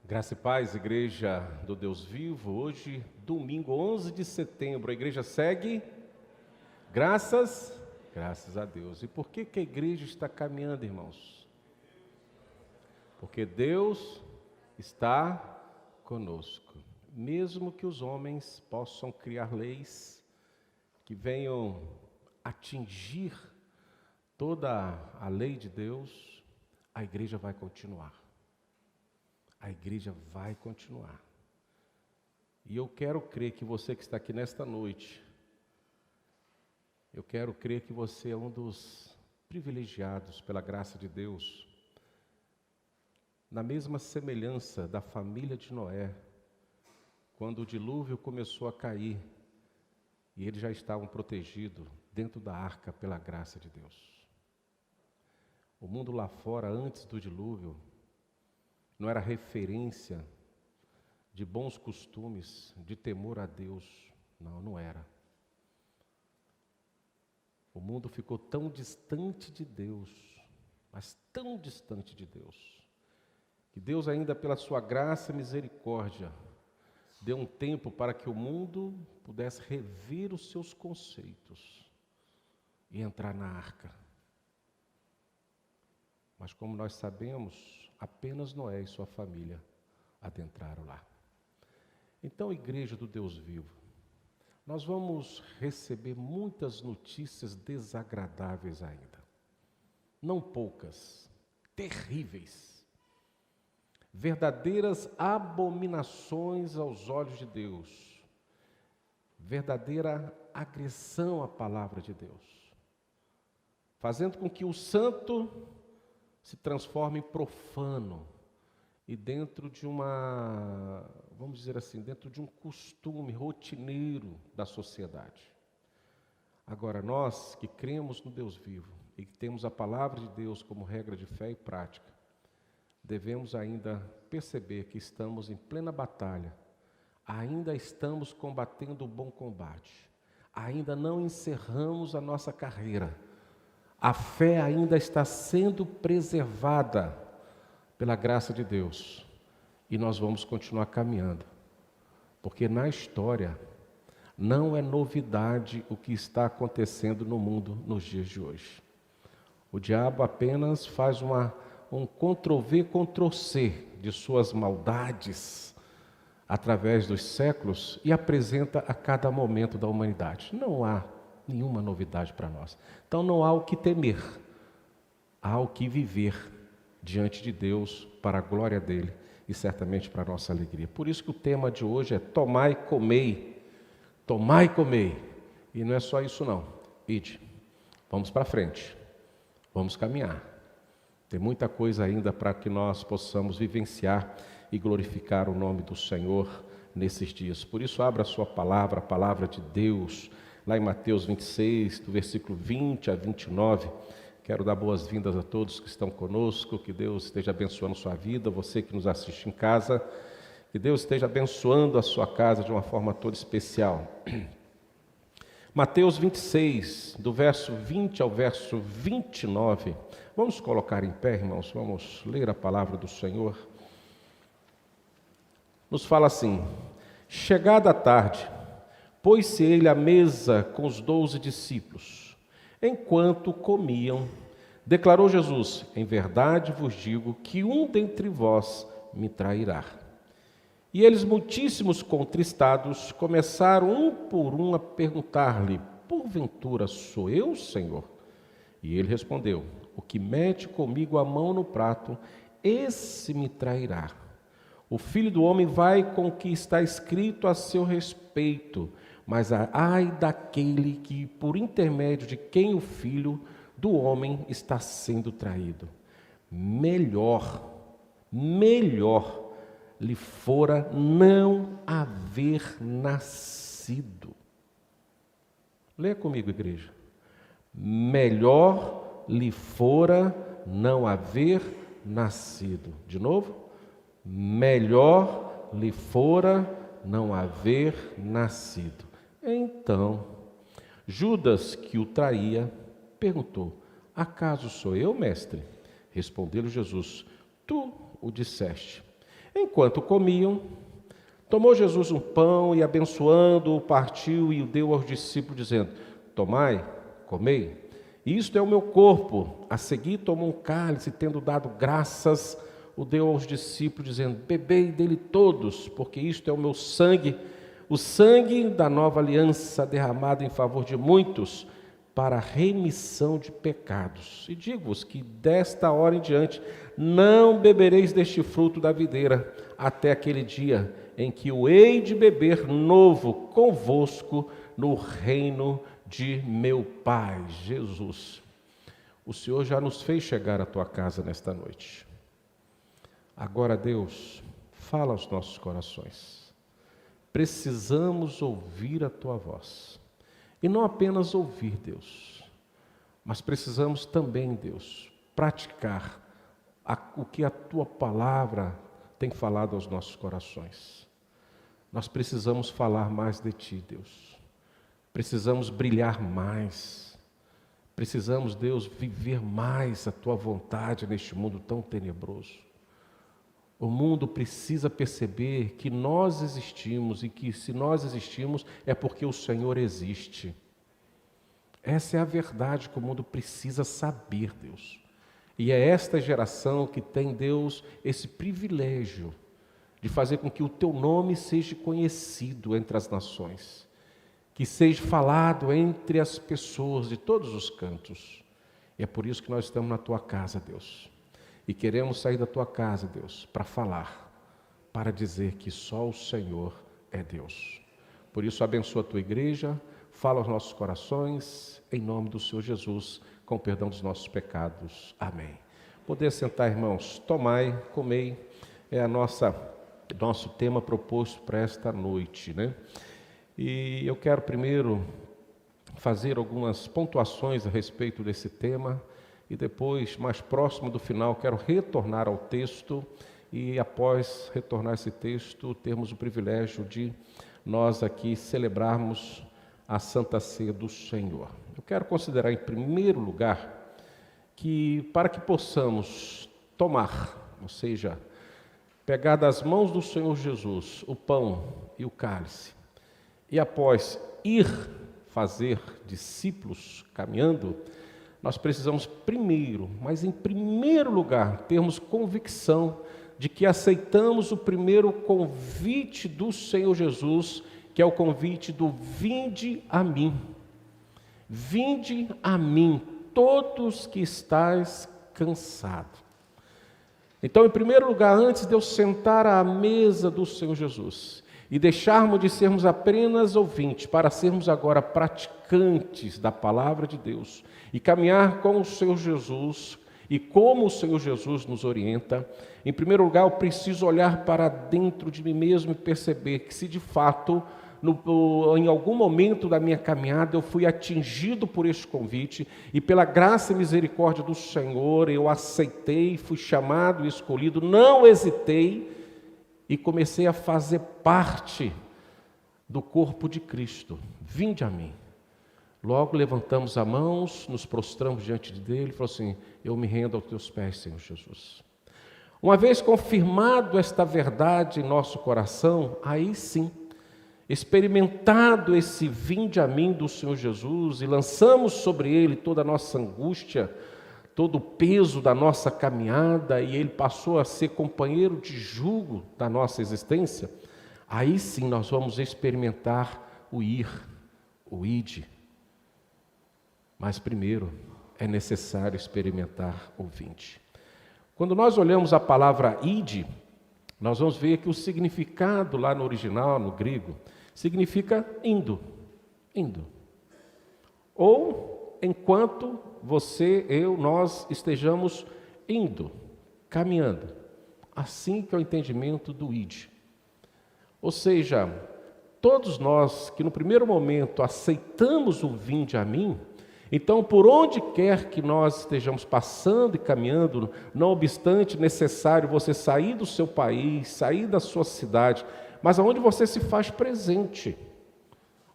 Graça e paz, Igreja do Deus Vivo. Hoje, domingo 11 de setembro, a igreja segue? Graças a Deus. E por que a igreja está caminhando, irmãos? Porque Deus está conosco. Mesmo que os homens possam criar leis que venham atingir toda a lei de Deus, a igreja vai continuar. A igreja vai continuar. E eu quero crer que você que está aqui nesta noite, eu quero crer que você é um dos privilegiados pela graça de Deus, na mesma semelhança da família de Noé, quando o dilúvio começou a cair, e eles já estavam protegidos dentro da arca pela graça de Deus. O mundo lá fora, antes do dilúvio, não era referência de bons costumes, de temor a Deus. Não era. O mundo ficou tão distante de Deus, mas tão distante de Deus, que Deus ainda pela sua graça e misericórdia, deu um tempo para que o mundo pudesse rever os seus conceitos e entrar na arca. Mas como nós sabemos, apenas Noé e sua família adentraram lá. Então, igreja do Deus vivo, nós vamos receber muitas notícias desagradáveis ainda. Não poucas, terríveis. Verdadeiras abominações aos olhos de Deus. Verdadeira agressão à palavra de Deus. Fazendo com que o santo se transforma em profano e dentro de vamos dizer assim, dentro de um costume rotineiro da sociedade. Agora, nós que cremos no Deus vivo e que temos a palavra de Deus como regra de fé e prática, devemos ainda perceber que estamos em plena batalha, ainda estamos combatendo o bom combate, ainda não encerramos a nossa carreira. A fé ainda está sendo preservada pela graça de Deus. E nós vamos continuar caminhando. Porque na história não é novidade o que está acontecendo no mundo nos dias de hoje. O diabo apenas faz um Ctrl-V, Ctrl-C de suas maldades através dos séculos e apresenta a cada momento da humanidade. Não há nenhuma novidade para nós. Então não há o que temer, há o que viver diante de Deus para a glória dele e certamente para a nossa alegria. Por isso que o tema de hoje é tomai e comei. Tomai e comei. E não é só isso não. Ide, vamos para frente, vamos caminhar. Tem muita coisa ainda para que nós possamos vivenciar e glorificar o nome do Senhor nesses dias. Por isso abra a sua palavra, a palavra de Deus, lá em Mateus 26, do versículo 20 a 29, quero dar boas-vindas a todos que estão conosco, que Deus esteja abençoando sua vida, você que nos assiste em casa, que Deus esteja abençoando a sua casa de uma forma toda especial. Mateus 26, do verso 20 ao verso 29, vamos colocar em pé, irmãos, vamos ler a palavra do Senhor. Nos fala assim: chegada a tarde, pôs-se ele à mesa com os 12 discípulos. Enquanto comiam, declarou Jesus: em verdade vos digo que um dentre vós me trairá. E eles, muitíssimos contristados, começaram um por um a perguntar-lhe: porventura sou eu, Senhor? E ele respondeu: o que mete comigo a mão no prato, esse me trairá. O Filho do Homem vai com o que está escrito a seu respeito, mas ai daquele que, por intermédio de quem o Filho do Homem está sendo traído. Melhor lhe fora não haver nascido. Leia comigo, igreja. Melhor lhe fora não haver nascido. De novo. Melhor lhe fora não haver nascido. Então, Judas, que o traía, perguntou: acaso sou eu, mestre? Respondeu-lhe Jesus: tu o disseste. Enquanto comiam, tomou Jesus um pão e, abençoando-o, partiu e o deu aos discípulos, dizendo: tomai, comei, isto é o meu corpo. A seguir tomou um cálice, tendo dado graças, o deu aos discípulos, dizendo: bebei dele todos, porque isto é o meu sangue, o sangue da nova aliança, derramado em favor de muitos, para a remissão de pecados. E digo-vos que desta hora em diante não bebereis deste fruto da videira, até aquele dia em que o hei de beber novo convosco no reino de meu Pai. Jesus, o Senhor já nos fez chegar à tua casa nesta noite. Agora, Deus, fala aos nossos corações. Precisamos ouvir a tua voz. E não apenas ouvir, Deus, mas precisamos também, Deus, praticar o que a tua palavra tem falado aos nossos corações. Nós precisamos falar mais de ti, Deus. Precisamos brilhar mais. Precisamos, Deus, viver mais a tua vontade neste mundo tão tenebroso. O mundo precisa perceber que nós existimos e que se nós existimos é porque o Senhor existe. Essa é a verdade que o mundo precisa saber, Deus. E é esta geração que tem, Deus, esse privilégio de fazer com que o teu nome seja conhecido entre as nações, que seja falado entre as pessoas de todos os cantos. E é por isso que nós estamos na tua casa, Deus. E queremos sair da tua casa, Deus, para falar, para dizer que só o Senhor é Deus. Por isso, abençoa a tua igreja, fala aos nossos corações, em nome do Senhor Jesus, com o perdão dos nossos pecados. Amém. Poder sentar, irmãos, tomai, comei, é nosso tema proposto para esta noite, né? E eu quero primeiro fazer algumas pontuações a respeito desse tema, e depois, mais próximo do final, quero retornar ao texto e, após retornar esse texto, termos o privilégio de nós aqui celebrarmos a Santa Ceia do Senhor. Eu quero considerar, em primeiro lugar, que para que possamos tomar, ou seja, pegar das mãos do Senhor Jesus o pão e o cálice, e após ir fazer discípulos caminhando, nós precisamos primeiro, mas em primeiro lugar, termos convicção de que aceitamos o primeiro convite do Senhor Jesus, que é o convite do vinde a mim. Vinde a mim, todos que estáis cansados. Então, em primeiro lugar, antes de eu sentar à mesa do Senhor Jesus e deixarmos de sermos apenas ouvintes, para sermos agora praticantes da palavra de Deus e caminhar com o Senhor Jesus e como o Senhor Jesus nos orienta, em primeiro lugar, eu preciso olhar para dentro de mim mesmo e perceber que se de fato, em algum momento da minha caminhada, eu fui atingido por este convite e pela graça e misericórdia do Senhor, eu aceitei, fui chamado e escolhido, não hesitei e comecei a fazer parte do corpo de Cristo. Vinde a mim. Logo levantamos as mãos, nos prostramos diante dele e falou assim: eu me rendo aos teus pés, Senhor Jesus. Uma vez confirmado esta verdade em nosso coração, aí sim, experimentado esse vinde a mim do Senhor Jesus e lançamos sobre ele toda a nossa angústia, todo o peso da nossa caminhada, e ele passou a ser companheiro de jugo da nossa existência, aí sim nós vamos experimentar o ir, o ide. Mas primeiro é necessário experimentar o vinde. Quando nós olhamos a palavra ide, nós vamos ver que o significado lá no original, no grego, significa indo, indo. Ou enquanto você, eu, nós estejamos indo, caminhando. Assim que é o entendimento do ide. Ou seja, todos nós que no primeiro momento aceitamos o vinde a mim, então por onde quer que nós estejamos passando e caminhando, não obstante necessário você sair do seu país, sair da sua cidade, mas aonde você se faz presente.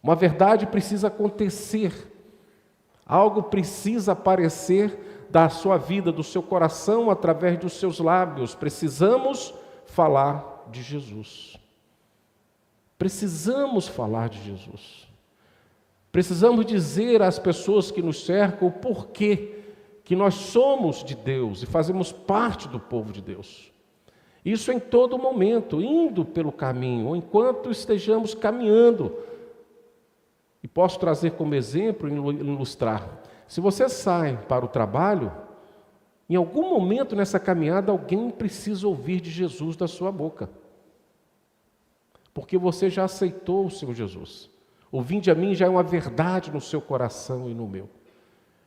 Uma verdade precisa acontecer, algo precisa aparecer da sua vida, do seu coração, através dos seus lábios. Precisamos falar de Jesus. Precisamos falar de Jesus. Precisamos dizer às pessoas que nos cercam o porquê que nós somos de Deus e fazemos parte do povo de Deus. Isso em todo momento, indo pelo caminho, ou enquanto estejamos caminhando. E posso trazer como exemplo, ilustrar. Se você sai para o trabalho, em algum momento nessa caminhada, alguém precisa ouvir de Jesus da sua boca. Porque você já aceitou o Senhor Jesus. O vinde a mim já é uma verdade no seu coração e no meu.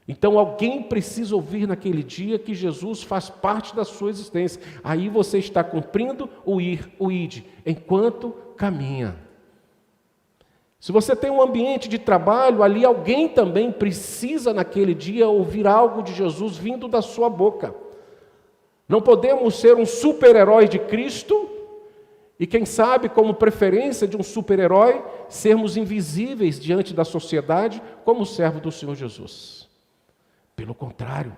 Então alguém precisa ouvir naquele dia que Jesus faz parte da sua existência. Aí você está cumprindo o ide, enquanto caminha. Se você tem um ambiente de trabalho, ali alguém também precisa naquele dia ouvir algo de Jesus vindo da sua boca. Não podemos ser um super-herói de Cristo e quem sabe, como preferência de um super-herói, sermos invisíveis diante da sociedade como servo do Senhor Jesus. Pelo contrário,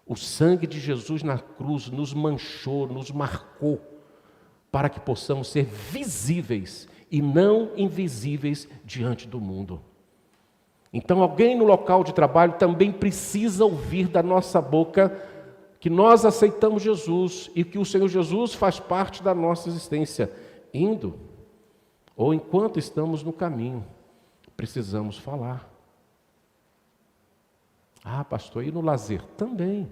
o sangue de Jesus na cruz nos manchou, nos marcou, para que possamos ser visíveis e não invisíveis diante do mundo. Então alguém no local de trabalho também precisa ouvir da nossa boca que nós aceitamos Jesus e que o Senhor Jesus faz parte da nossa existência. Indo, ou enquanto estamos no caminho, precisamos falar. Ah, pastor, e no lazer? Também.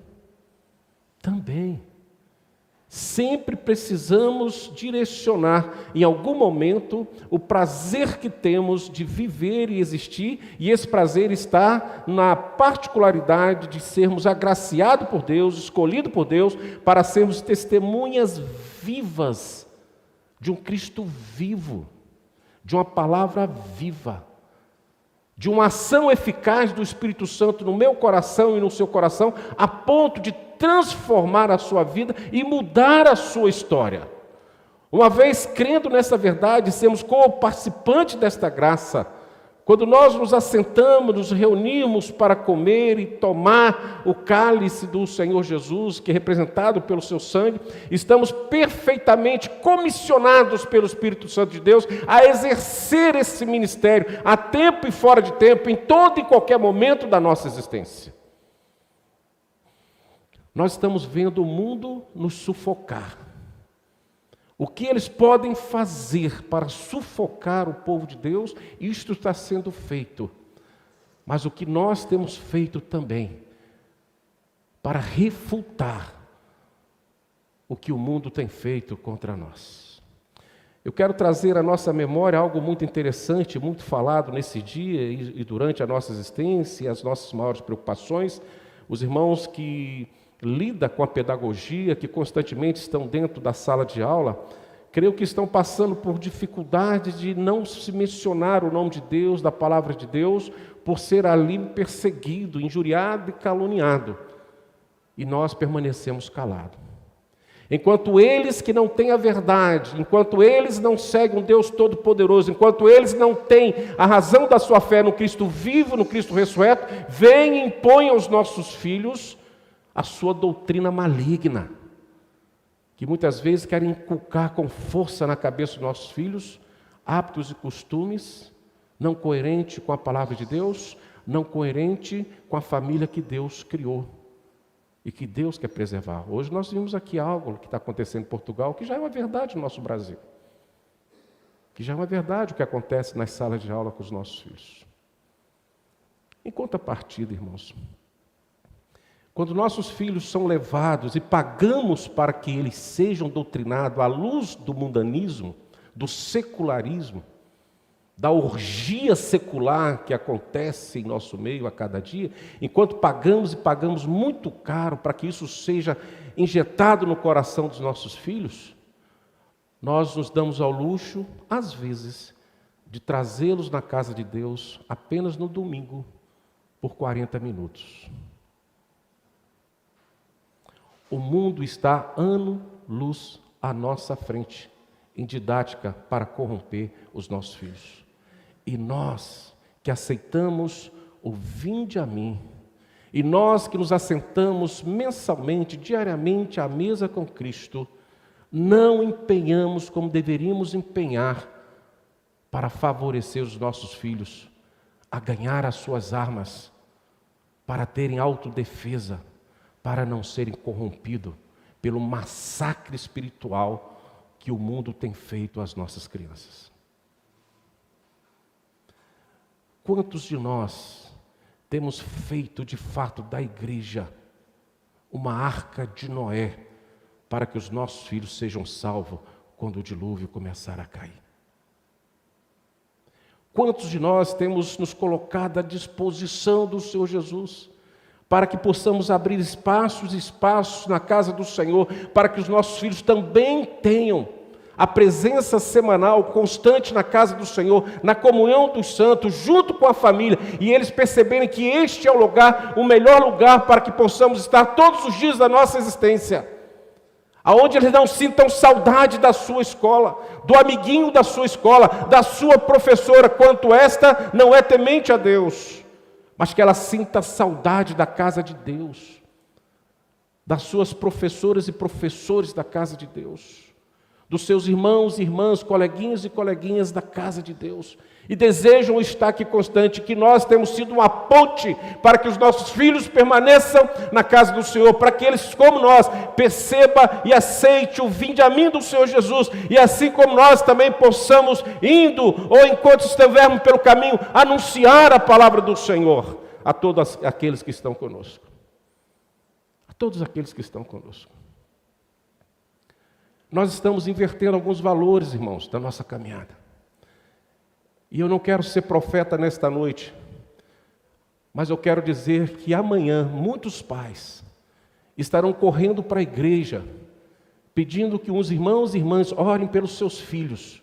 Sempre precisamos direcionar, em algum momento, o prazer que temos de viver e existir, e esse prazer está na particularidade de sermos agraciados por Deus, escolhidos por Deus, para sermos testemunhas vivas de um Cristo vivo, de uma palavra viva, de uma ação eficaz do Espírito Santo no meu coração e no seu coração, a ponto de transformar a sua vida e mudar a sua história. Uma vez crendo nessa verdade, sermos co-participantes desta graça, quando nós nos assentamos, nos reunimos para comer e tomar o cálice do Senhor Jesus, que é representado pelo seu sangue, estamos perfeitamente comissionados pelo Espírito Santo de Deus a exercer esse ministério, a tempo e fora de tempo, em todo e qualquer momento da nossa existência. Nós estamos vendo o mundo nos sufocar. O que eles podem fazer para sufocar o povo de Deus, isto está sendo feito. Mas o que nós temos feito também, para refutar o que o mundo tem feito contra nós. Eu quero trazer à nossa memória algo muito interessante, muito falado nesse dia e durante a nossa existência e as nossas maiores preocupações. Os irmãos que lidam com a pedagogia, que constantemente estão dentro da sala de aula, creio que estão passando por dificuldade de não se mencionar o nome de Deus, da palavra de Deus, por ser ali perseguido, injuriado e caluniado. E nós permanecemos calados. Enquanto eles que não têm a verdade, enquanto eles não seguem um Deus Todo-Poderoso, enquanto eles não têm a razão da sua fé no Cristo vivo, no Cristo ressurreto, vêm e impõem aos nossos filhos a sua doutrina maligna, que muitas vezes querem inculcar com força na cabeça dos nossos filhos hábitos e costumes não coerentes com a palavra de Deus, não coerente com a família que Deus criou e que Deus quer preservar. Hoje nós vimos aqui algo que está acontecendo em Portugal, que já é uma verdade no nosso Brasil, que já é uma verdade o que acontece nas salas de aula com os nossos filhos. Em contrapartida, irmãos, quando nossos filhos são levados e pagamos para que eles sejam doutrinados à luz do mundanismo, do secularismo, da orgia secular que acontece em nosso meio a cada dia, enquanto pagamos e pagamos muito caro para que isso seja injetado no coração dos nossos filhos, nós nos damos ao luxo, às vezes, de trazê-los na casa de Deus apenas no domingo, por 40 minutos. O mundo está ano-luz à nossa frente, em didática para corromper os nossos filhos. E nós que aceitamos o vinde a mim, e nós que nos assentamos mensalmente, diariamente à mesa com Cristo, não empenhamos como deveríamos empenhar para favorecer os nossos filhos a ganhar as suas armas, para terem autodefesa, para não serem corrompidos pelo massacre espiritual que o mundo tem feito às nossas crianças. Quantos de nós temos feito de fato da igreja uma arca de Noé para que os nossos filhos sejam salvos quando o dilúvio começar a cair? Quantos de nós temos nos colocado à disposição do Senhor Jesus para que possamos abrir espaços na casa do Senhor, para que os nossos filhos também tenham a presença semanal constante na casa do Senhor, na comunhão dos santos, junto com a família, e eles perceberem que este é o melhor lugar para que possamos estar todos os dias da nossa existência, aonde eles não sintam saudade da sua escola, do amiguinho da sua escola, da sua professora, quanto esta não é temente a Deus, mas que ela sinta saudade da casa de Deus, das suas professoras e professores da casa de Deus, dos seus irmãos e irmãs, coleguinhas e coleguinhas da casa de Deus, e desejam estar aqui constante, que nós temos sido uma ponte para que os nossos filhos permaneçam na casa do Senhor, para que eles, como nós, perceba e aceite o vinde a mim do Senhor Jesus, e assim como nós também possamos, indo ou enquanto estivermos pelo caminho, anunciar a palavra do Senhor a todos aqueles que estão conosco. A todos aqueles que estão conosco. Nós estamos invertendo alguns valores, irmãos, da nossa caminhada. E eu não quero ser profeta nesta noite, mas eu quero dizer que amanhã muitos pais estarão correndo para a igreja, pedindo que uns irmãos e irmãs orem pelos seus filhos,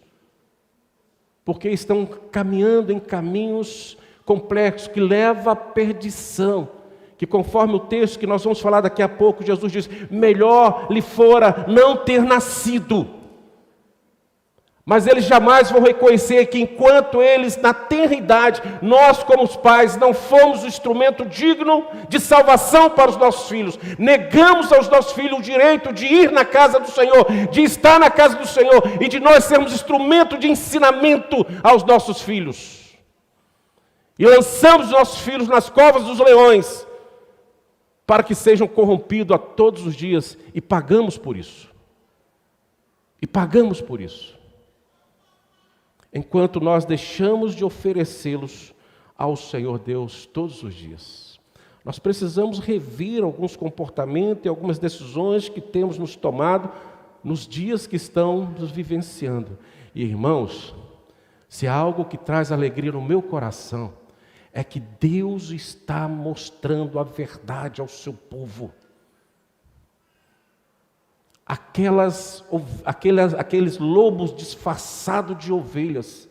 porque estão caminhando em caminhos complexos que levam à perdição, que conforme o texto que nós vamos falar daqui a pouco, Jesus diz, melhor lhe fora não ter nascido. Mas eles jamais vão reconhecer que enquanto eles, na tenra idade, nós como os pais, não fomos o instrumento digno de salvação para os nossos filhos, negamos aos nossos filhos o direito de ir na casa do Senhor, de estar na casa do Senhor, e de nós sermos instrumento de ensinamento aos nossos filhos. E lançamos os nossos filhos nas covas dos leões, para que sejam corrompidos a todos os dias, e pagamos por isso. E pagamos por isso. Enquanto nós deixamos de oferecê-los ao Senhor Deus todos os dias. Nós precisamos rever alguns comportamentos e algumas decisões que temos nos tomado nos dias que estão nos vivenciando. E irmãos, se há algo que traz alegria no meu coração, é que Deus está mostrando a verdade ao seu povo. Aqueles lobos disfarçados de ovelhas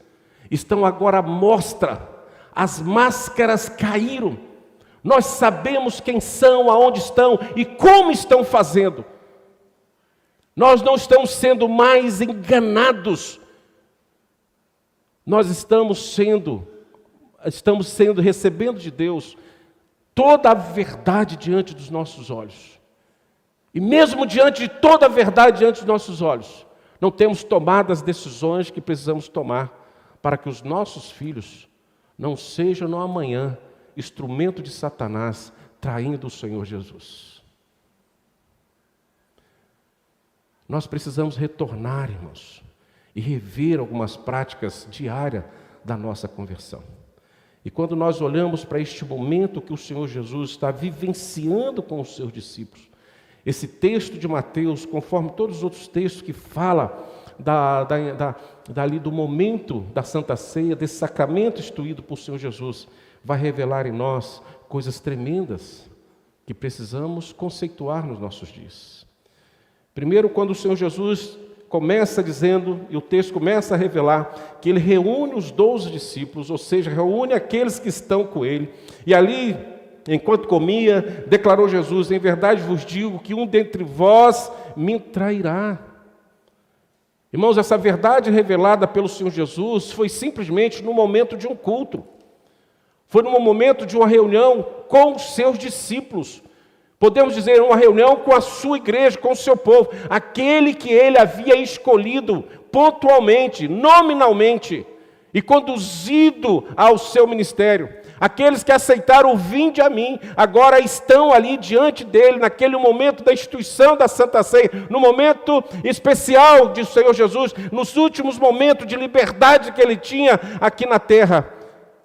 estão agora à mostra, as máscaras caíram, nós sabemos quem são, aonde estão e como estão fazendo. Nós não estamos sendo mais enganados, nós estamos recebendo de Deus toda a verdade diante dos nossos olhos. E mesmo diante de toda a verdade diante dos nossos olhos, não temos tomado as decisões que precisamos tomar para que os nossos filhos não sejam no amanhã instrumento de Satanás traindo o Senhor Jesus. Nós precisamos retornar, irmãos, e rever algumas práticas diárias da nossa conversão. E quando nós olhamos para este momento que o Senhor Jesus está vivenciando com os seus discípulos, esse texto de Mateus, conforme todos os outros textos que fala dali do momento da Santa Ceia, desse sacramento instituído por Senhor Jesus, vai revelar em nós coisas tremendas que precisamos conceituar nos nossos dias. Primeiro, quando o Senhor Jesus começa dizendo, e o texto começa a revelar, que ele reúne os 12 discípulos, ou seja, reúne aqueles que estão com ele, e ali, enquanto comia, declarou Jesus, em verdade vos digo que um dentre vós me trairá. Irmãos, essa verdade revelada pelo Senhor Jesus foi simplesmente no momento de um culto. Foi no momento de uma reunião com os seus discípulos, Podemos dizer, uma reunião com a sua igreja, com o seu povo, aquele que ele havia escolhido pontualmente, nominalmente, e conduzido ao seu ministério. Aqueles que aceitaram o vinde a mim, agora estão ali diante dele, naquele momento da instituição da Santa Ceia, no momento especial do Senhor Jesus, nos últimos momentos de liberdade que ele tinha aqui na terra.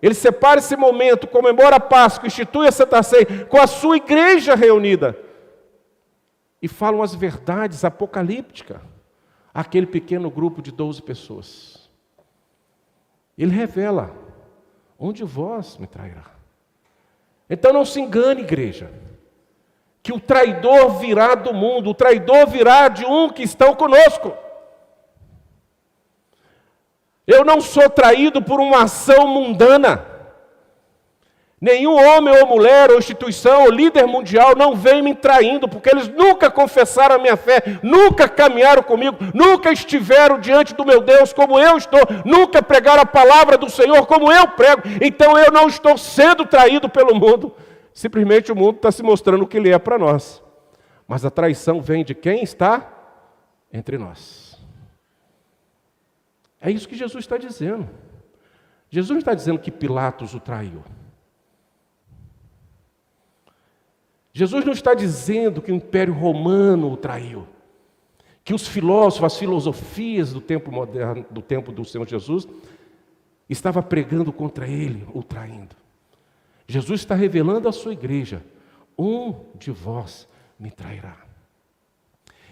Ele separa esse momento, comemora a Páscoa, institui a Santa Ceia com a sua igreja reunida. E falam as verdades apocalípticas àquele pequeno grupo de 12 pessoas. Ele revela: um de vós me trairá. Então não se engane, igreja, que o traidor virá do mundo, o traidor virá de um que estão conosco. Eu não sou traído por uma ação mundana. Nenhum homem ou mulher, ou instituição, ou líder mundial não vem me traindo, porque eles nunca confessaram a minha fé, nunca caminharam comigo, nunca estiveram diante do meu Deus como eu estou, nunca pregaram a palavra do Senhor como eu prego. Então eu não estou sendo traído pelo mundo. Simplesmente o mundo está se mostrando o que ele é para nós. Mas a traição vem de quem está entre nós. É isso que Jesus está dizendo. Jesus não está dizendo que Pilatos o traiu. Jesus não está dizendo que o Império Romano o traiu. Que os filósofos, as filosofias do tempo moderno, do tempo do Senhor Jesus, estava pregando contra ele, o traindo. Jesus está revelando à sua igreja: um de vós me trairá.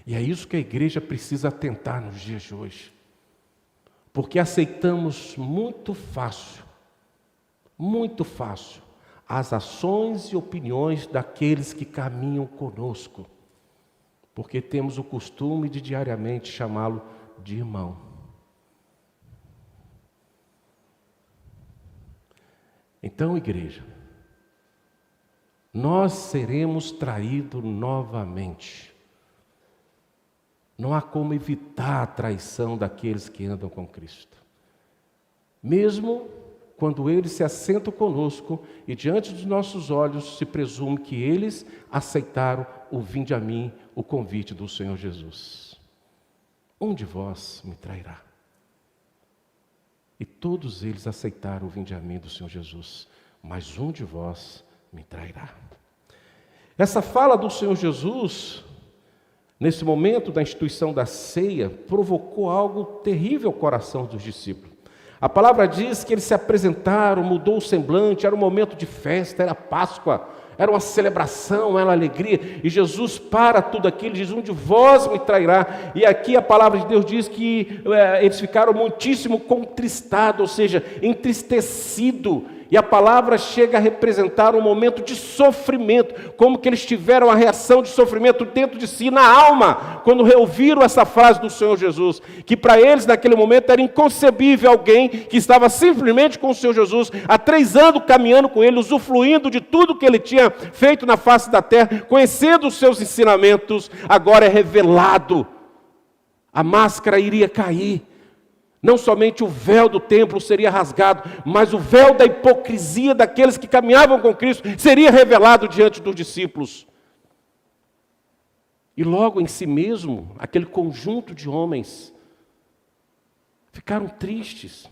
E é isso que a igreja precisa atentar nos dias de hoje. Porque aceitamos muito fácil, as ações e opiniões daqueles que caminham conosco, porque temos o costume de diariamente chamá-lo de irmão. Então, igreja, nós seremos traídos novamente. Não há como evitar a traição daqueles que andam com Cristo. Mesmo quando eles se assentam conosco e diante dos nossos olhos se presume que eles aceitaram o vinde a mim, o convite do Senhor Jesus. Um de vós me trairá. E todos eles aceitaram o vinde a mim do Senhor Jesus, mas um de vós me trairá. Essa fala do Senhor Jesus, nesse momento da instituição da ceia, provocou algo terrível ao coração dos discípulos. A palavra diz que eles se apresentaram, mudou o semblante, era um momento de festa, era Páscoa, era uma celebração, era uma alegria, e Jesus para tudo aquilo, diz: um de vós me trairá. E aqui a palavra de Deus diz que eles ficaram muitíssimo contristados, ou seja, entristecidos. E a palavra chega a representar um momento de sofrimento, como que eles tiveram a reação de sofrimento dentro de si, na alma, quando ouviram essa frase do Senhor Jesus, que para eles naquele momento era inconcebível alguém que estava simplesmente com o Senhor Jesus, há 3 anos caminhando com ele, usufruindo de tudo que ele tinha feito na face da terra, conhecendo os seus ensinamentos, agora é revelado, a máscara iria cair. Não somente o véu do templo seria rasgado, mas o véu da hipocrisia daqueles que caminhavam com Cristo seria revelado diante dos discípulos. E logo em si mesmo, aquele conjunto de homens ficaram tristes,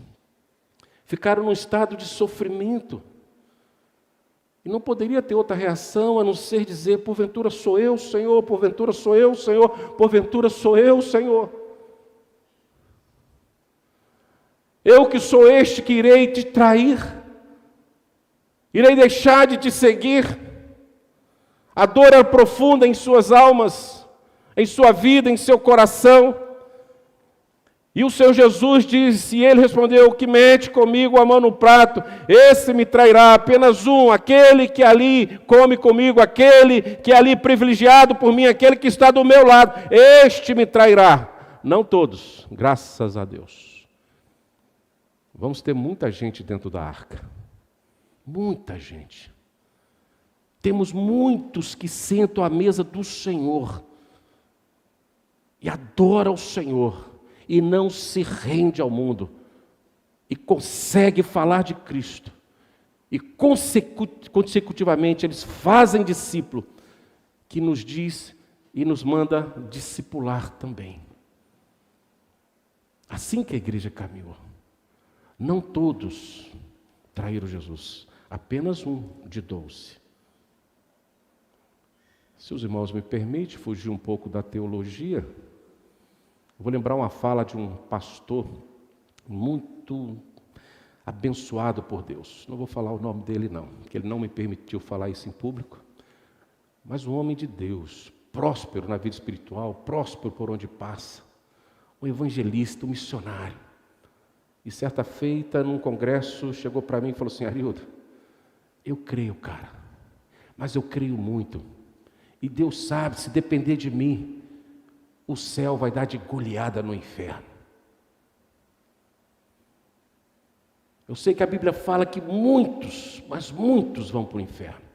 ficaram num estado de sofrimento. E não poderia ter outra reação a não ser dizer: porventura sou eu, Senhor, porventura sou eu, Senhor, porventura sou eu, Senhor. Eu que sou este que irei te trair, irei deixar de te seguir. A dor era profunda em suas almas, em sua vida, em seu coração. E o Senhor Jesus disse, e ele respondeu: o que mete comigo a mão no prato, esse me trairá. Apenas um, aquele que ali come comigo, aquele que é ali privilegiado por mim, aquele que está do meu lado, este me trairá. Não todos, graças a Deus. Vamos ter muita gente dentro da arca. Muita gente. Temos muitos que sentam à mesa do Senhor e adoram o Senhor e não se rende ao mundo e consegue falar de Cristo. E consecutivamente eles fazem discípulo que nos diz e nos manda discipular também. Assim que a igreja caminhou. Não todos traíram Jesus, apenas um de 12. Se os irmãos me permitem fugir um pouco da teologia, eu vou lembrar uma fala de um pastor muito abençoado por Deus. Não vou falar o nome dele não, porque ele não me permitiu falar isso em público. Mas um homem de Deus, próspero na vida espiritual, próspero por onde passa, um evangelista, um missionário. E certa feita, num congresso, chegou para mim e falou assim: Arildo, eu creio, cara, mas eu creio muito. E Deus sabe, se depender de mim, o céu vai dar de goleada no inferno. Eu sei que a Bíblia fala que muitos, mas muitos vão para o inferno.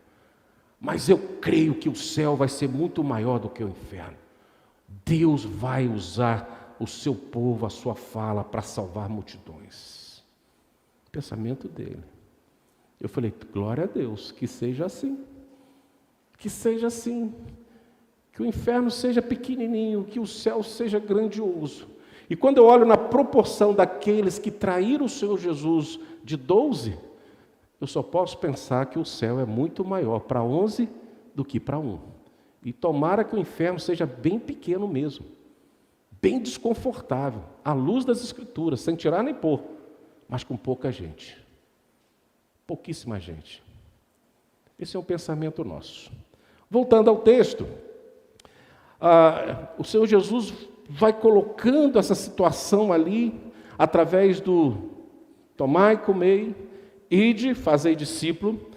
Mas eu creio que o céu vai ser muito maior do que o inferno. Deus vai usar o seu povo, a sua fala, para salvar multidões. Pensamento dele. Eu falei: glória a Deus, que seja assim. Que seja assim. Que o inferno seja pequenininho, que o céu seja grandioso. E quando eu olho na proporção daqueles que traíram o Senhor Jesus de 12, eu só posso pensar que o céu é muito maior para 11 do que para 1. E tomara que o inferno seja bem pequeno mesmo, bem desconfortável, à luz das Escrituras, sem tirar nem pôr, mas com pouca gente, pouquíssima gente. Esse é um pensamento nosso. Voltando ao texto, o Senhor Jesus vai colocando essa situação ali, através do tomai e comei, ide, fazei discípulo,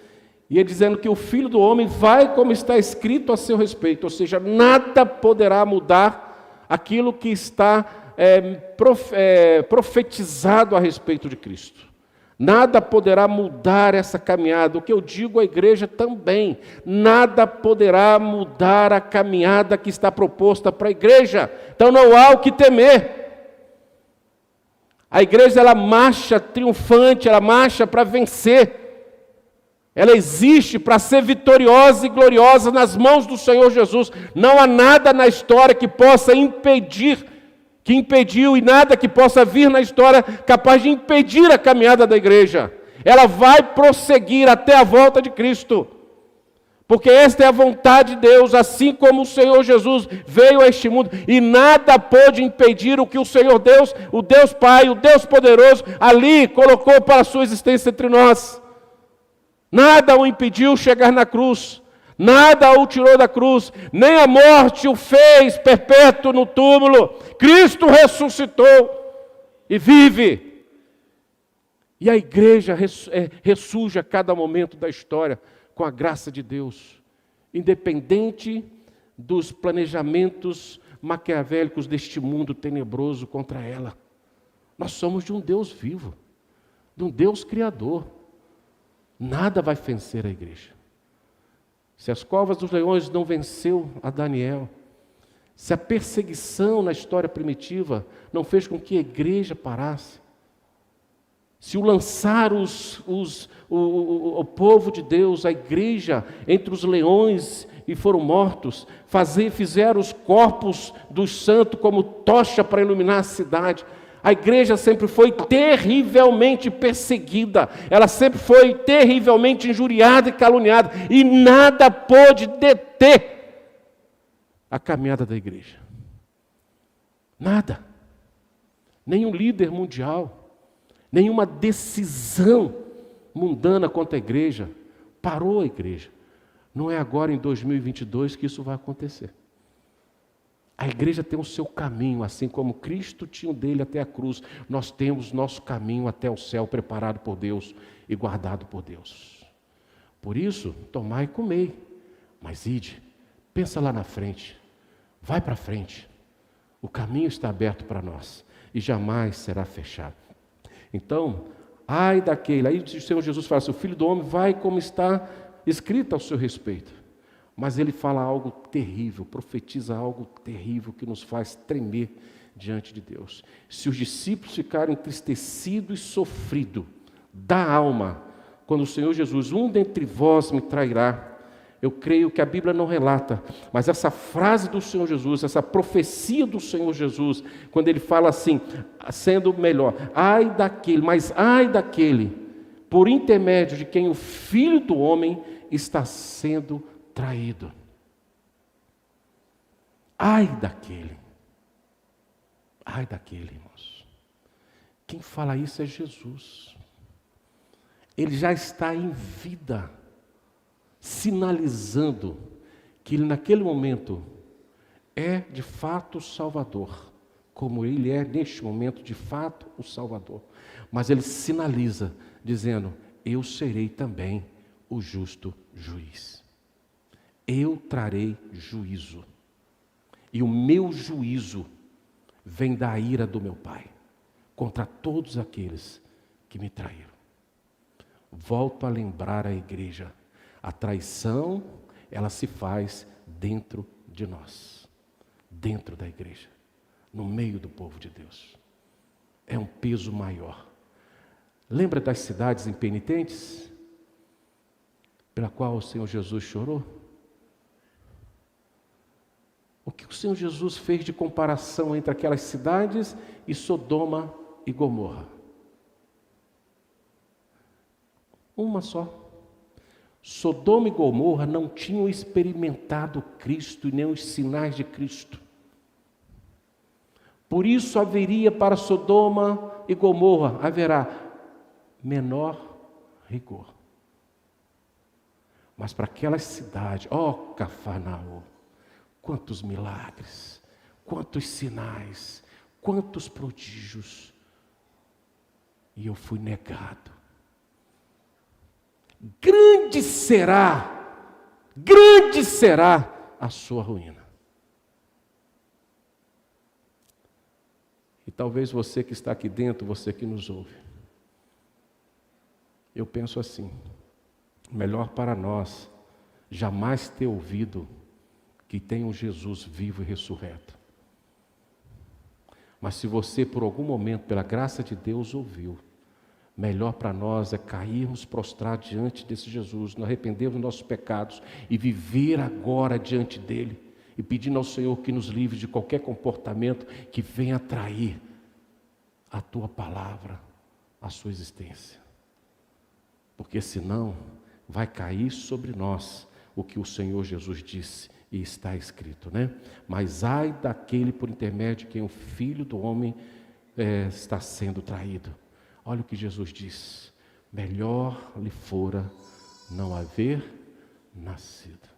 e ele dizendo que o Filho do Homem vai como está escrito a seu respeito, ou seja, nada poderá mudar aquilo que está profetizado a respeito de Cristo. Nada poderá mudar essa caminhada. O que eu digo à igreja também, nada poderá mudar a caminhada que está proposta para a igreja. Então não há o que temer. A igreja, ela marcha triunfante, ela marcha para vencer. Ela existe para ser vitoriosa e gloriosa nas mãos do Senhor Jesus. Não há nada na história que possa impedir, que impediu, e nada que possa vir na história capaz de impedir a caminhada da igreja. Ela vai prosseguir até a volta de Cristo. Porque esta é a vontade de Deus, assim como o Senhor Jesus veio a este mundo, e nada pôde impedir o que o Senhor Deus, o Deus Pai, o Deus poderoso, ali colocou para a sua existência entre nós. Nada o impediu chegar na cruz, nada o tirou da cruz, nem a morte o fez perpétuo no túmulo. Cristo ressuscitou e vive. E a igreja ressurge a cada momento da história, com a graça de Deus, independente dos planejamentos maquiavélicos deste mundo tenebroso contra ela. Nós somos de um Deus vivo, de um Deus criador. Nada vai vencer a igreja. Se as covas dos leões não venceu a Daniel, se a perseguição na história primitiva não fez com que a igreja parasse, se o lançar o povo de Deus, a igreja, entre os leões e foram mortos, fizeram os corpos dos santos como tocha para iluminar a cidade. A igreja sempre foi terrivelmente perseguida, ela sempre foi terrivelmente injuriada e caluniada, e nada pôde deter a caminhada da igreja. Nada. Nenhum líder mundial, nenhuma decisão mundana contra a igreja parou a igreja. Não é agora em 2022 que isso vai acontecer. A igreja tem o seu caminho, assim como Cristo tinha o dele até a cruz. Nós temos nosso caminho até o céu, preparado por Deus e guardado por Deus. Por isso, tomai e comei, mas ide, pensa lá na frente, vai para frente. O caminho está aberto para nós e jamais será fechado. Então, ai daquele, aí o Senhor Jesus fala assim: o Filho do Homem vai como está escrito ao seu respeito. Mas ele fala algo terrível, profetiza algo terrível que nos faz tremer diante de Deus. Se os discípulos ficarem entristecidos e sofridos da alma, quando o Senhor Jesus, um dentre vós me trairá, Eu creio que a Bíblia não relata, mas essa frase do Senhor Jesus, essa profecia do Senhor Jesus, quando ele fala assim, sendo melhor, ai daquele, por intermédio de quem o Filho do Homem está sendo traído. Ai daquele, irmãos. Quem fala isso é Jesus. Ele já está em vida, sinalizando que ele naquele momento é de fato o Salvador, como ele é neste momento de fato o Salvador. Mas ele sinaliza, dizendo, eu serei também o justo juiz. Eu trarei juízo. E o meu juízo vem da ira do meu Pai, contra todos aqueles que me traíram. Volto a lembrar a igreja, a traição, ela se faz dentro de nós, dentro da igreja, no meio do povo de Deus. É um peso maior. Lembra das cidades impenitentes, pela qual o Senhor Jesus chorou? O que o Senhor Jesus fez de comparação entre aquelas cidades e Sodoma e Gomorra? Uma só. Sodoma e Gomorra não tinham experimentado Cristo e nem os sinais de Cristo. Por isso haveria para Sodoma e Gomorra, haverá menor rigor. Mas para aquelas cidades, Cafarnaum, quantos milagres, quantos sinais, quantos prodígios. E eu fui negado. Grande será a sua ruína. E talvez você que está aqui dentro, você que nos ouve, eu penso assim, melhor para nós jamais ter ouvido que tem um Jesus vivo e ressurreto. Mas se você por algum momento, pela graça de Deus, ouviu, melhor para nós é cairmos prostrados diante desse Jesus, nos arrependermos dos nossos pecados e viver agora diante dele e pedindo ao Senhor que nos livre de qualquer comportamento que venha trair a tua palavra, a sua existência. Porque senão vai cair sobre nós o que o Senhor Jesus disse e está escrito, né? Mas ai daquele por intermédio de quem o Filho do Homem está sendo traído. Olha o que Jesus diz: melhor lhe fora não haver nascido.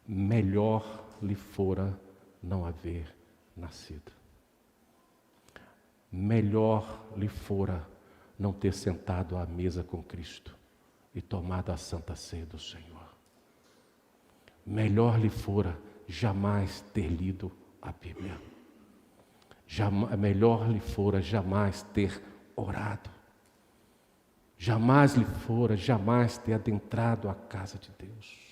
Melhor lhe fora não haver nascido. Melhor lhe fora não ter sentado à mesa com Cristo e tomado a santa ceia do Senhor. Melhor lhe fora jamais ter lido a Bíblia. Melhor lhe fora jamais ter orado. Jamais lhe fora jamais ter adentrado a casa de Deus.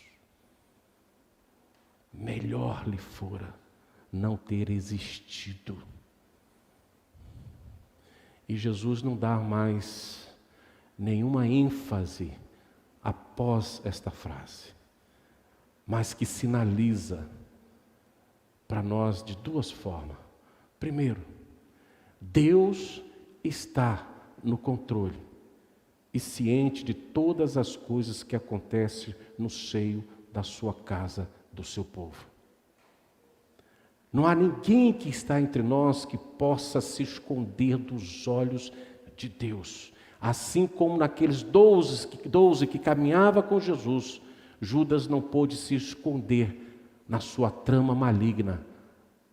Melhor lhe fora não ter existido. E Jesus não dá mais nenhuma ênfase após esta frase, mas que sinaliza para nós de duas formas. Primeiro, Deus está no controle e ciente de todas as coisas que acontecem no seio da sua casa, do seu povo. Não há ninguém que está entre nós que possa se esconder dos olhos de Deus. Assim como naqueles 12 que caminhava com Jesus, Judas não pôde se esconder na sua trama maligna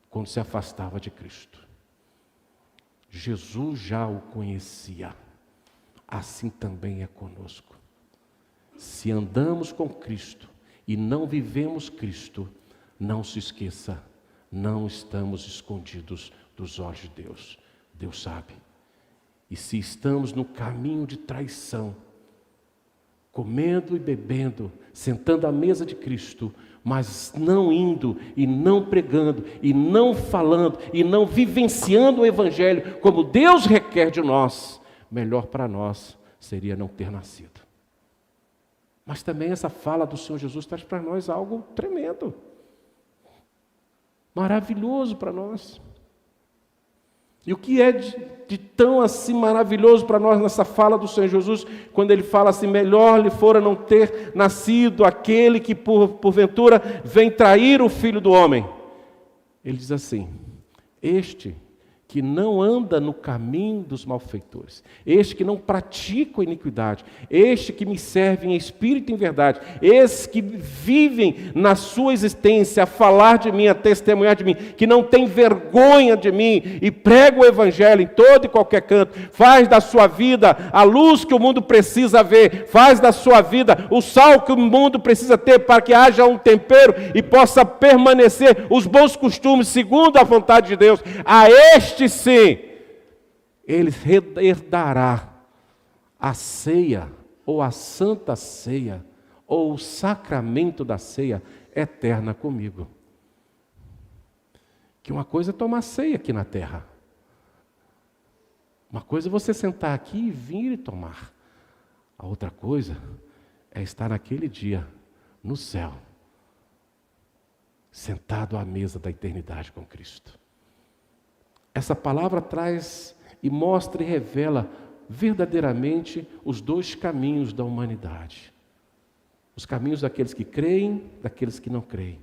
quando se afastava de Cristo. Jesus já o conhecia. Assim também é conosco. Se andamos com Cristo e não vivemos Cristo, não se esqueça, não estamos escondidos dos olhos de Deus. Deus sabe. E se estamos no caminho de traição, comendo e bebendo, sentando à mesa de Cristo, mas não indo e não pregando e não falando e não vivenciando o Evangelho como Deus requer de nós, melhor para nós seria não ter nascido. Mas também essa fala do Senhor Jesus traz para nós algo tremendo, maravilhoso para nós. E o que é de tão assim maravilhoso para nós nessa fala do Senhor Jesus, quando Ele fala assim, melhor lhe fora não ter nascido aquele que porventura vem trair o Filho do Homem. Ele diz assim, este que não anda no caminho dos malfeitores, este que não pratica a iniquidade, este que me serve em espírito e em verdade, esses que vivem na sua existência a falar de mim, a testemunhar de mim, que não tem vergonha de mim e prega o Evangelho em todo e qualquer canto, faz da sua vida a luz que o mundo precisa ver, faz da sua vida o sal que o mundo precisa ter para que haja um tempero e possa permanecer os bons costumes segundo a vontade de Deus. A este sim, ele herdará a ceia, ou a santa ceia, ou o sacramento da ceia eterna comigo. Que uma coisa é tomar ceia aqui na terra. Uma coisa é você sentar aqui e vir e tomar. A outra coisa é estar naquele dia, no céu, sentado à mesa da eternidade com Cristo. Essa palavra traz e mostra e revela verdadeiramente os dois caminhos da humanidade. Os caminhos daqueles que creem, daqueles que não creem.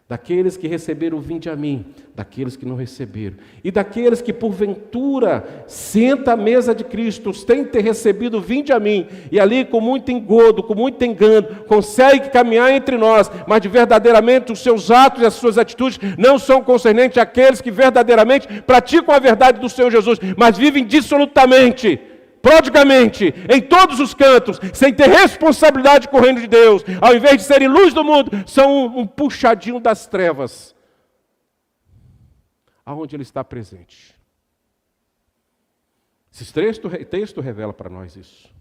Daqueles que receberam o vinde a mim, daqueles que não receberam. E daqueles que porventura senta à mesa de Cristo, sem ter recebido o vinde a mim, e ali com muito engodo, com muito engano, consegue caminhar entre nós, mas de verdadeiramente os seus atos e as suas atitudes não são concernentes àqueles que verdadeiramente praticam a verdade do Senhor Jesus, mas vivem dissolutamente, prodigamente, em todos os cantos, sem ter responsabilidade com o reino de Deus, ao invés de serem luz do mundo, são um puxadinho das trevas, aonde Ele está presente. Esse texto revela para nós isso.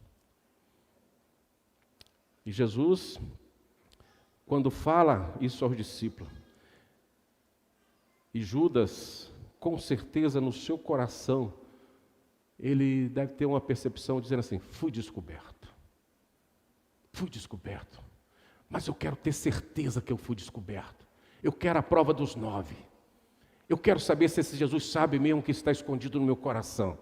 E Jesus, quando fala isso aos discípulos, e Judas, com certeza no seu coração, ele deve ter uma percepção dizendo assim, fui descoberto, mas eu quero ter certeza que eu fui descoberto, eu quero a prova dos 9, eu quero saber se esse Jesus sabe mesmo que está escondido no meu coração,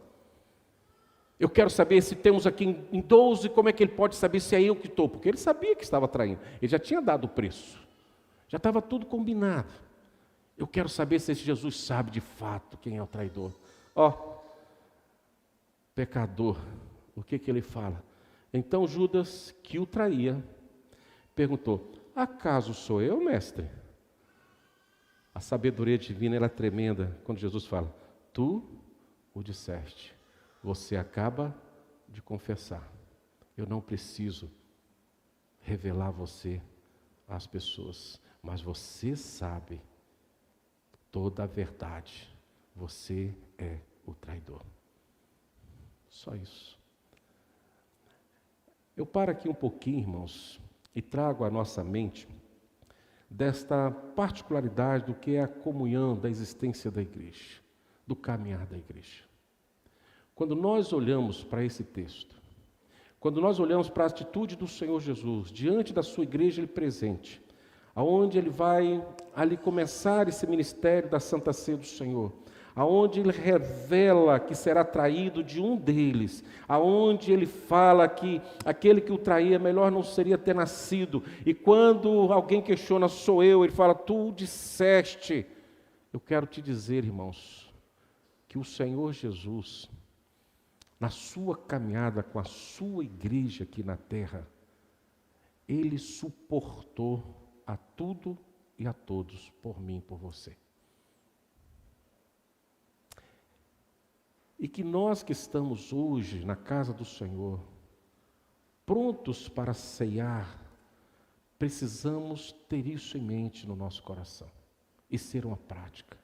eu quero saber se temos aqui em 12, como é que ele pode saber se é eu que estou, porque ele sabia que estava traindo, ele já tinha dado o preço, já estava tudo combinado, eu quero saber se esse Jesus sabe de fato quem é o traidor. Pecador, o que ele fala? Então Judas, que o traía, perguntou, acaso sou eu, mestre? A sabedoria divina ela é tremenda, quando Jesus fala, tu o disseste, você acaba de confessar, eu não preciso revelar você às pessoas, mas você sabe toda a verdade, você é o traidor. Só isso. Eu paro aqui um pouquinho, irmãos, e trago à nossa mente desta particularidade do que é a comunhão da existência da igreja, do caminhar da igreja. Quando nós olhamos para esse texto, quando nós olhamos para a atitude do Senhor Jesus, diante da sua igreja ele presente, aonde ele vai ali começar esse ministério da Santa Ceia do Senhor, aonde ele revela que será traído de um deles, aonde ele fala que aquele que o traía melhor não seria ter nascido, e quando alguém questiona, sou eu, ele fala, tu disseste. Eu quero te dizer, irmãos, que o Senhor Jesus, na sua caminhada com a sua igreja aqui na terra, ele suportou a tudo e a todos, por mim e por você. E que nós que estamos hoje na casa do Senhor, prontos para ceiar, precisamos ter isso em mente no nosso coração e ser uma prática.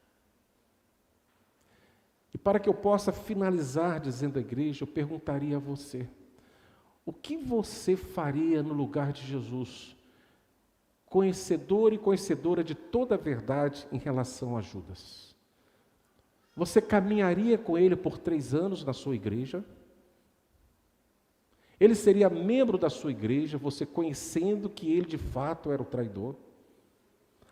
E para que eu possa finalizar dizendo à igreja, eu perguntaria a você, O que você faria no lugar de Jesus, conhecedor e conhecedora de toda a verdade em relação a Judas? Você caminharia com ele por 3 anos na sua igreja? Ele seria membro da sua igreja, você conhecendo que ele de fato era o traidor?